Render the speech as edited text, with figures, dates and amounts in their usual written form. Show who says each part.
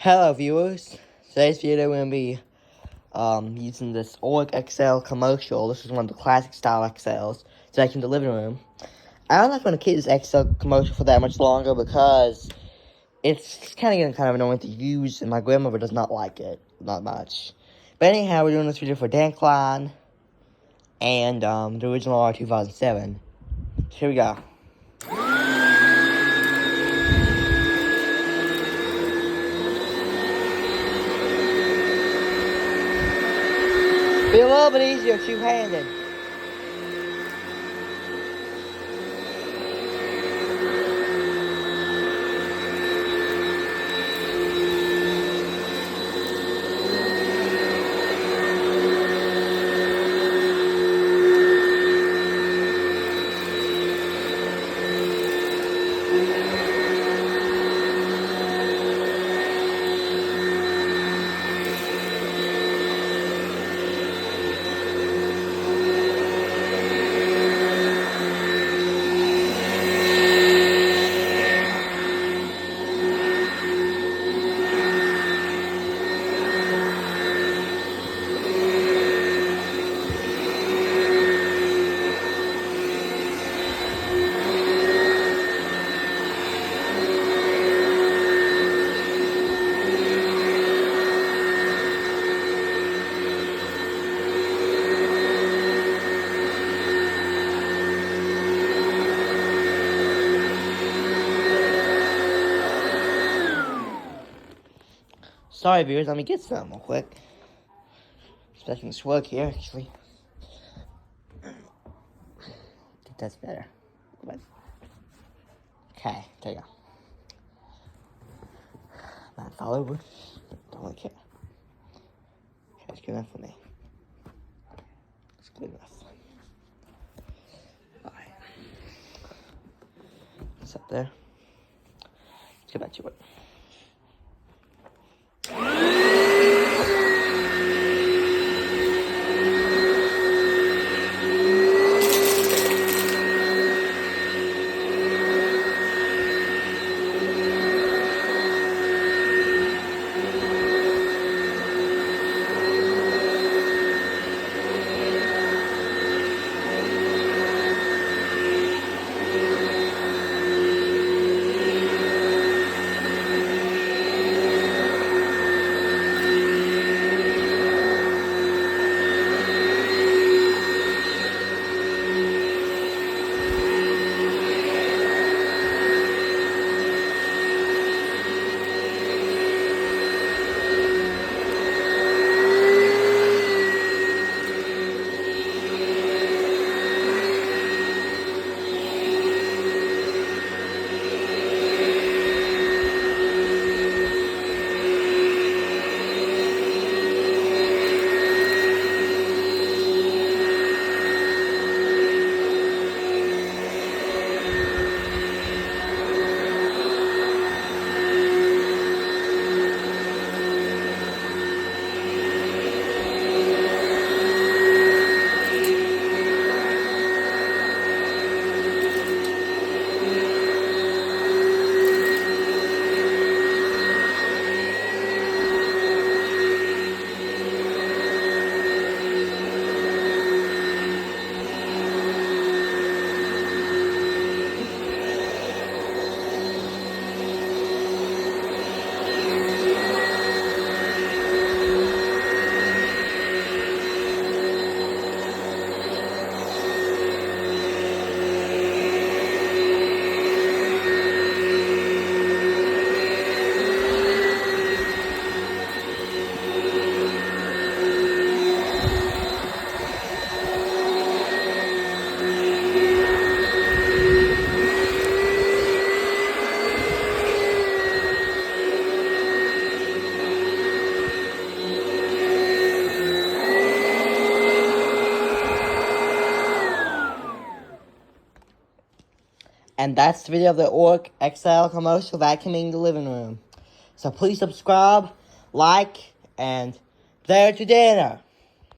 Speaker 1: Hello viewers, today's video we're going to be using this Oreck XL commercial. This is one of the classic style XLs that's in the living room. I'm not going to keep this XL commercial for that much longer because it's getting kind of annoying to use and my grandmother does not like it, not much. But anyhow, we're doing this video for Dan Klein and the original R2007. So here we go. Be a little bit easier two-handed. Sorry viewers, let me get some real quick. Expecting this work here, actually. I think that's better. Okay, there you go. Might fall over. Don't really care. Okay, that's good enough for me. It's good enough. Alright. What's up there? Let's get back to it. And that's the video of the Oreck XL commercial vacuuming the living room. So please subscribe, like, and there to dinner.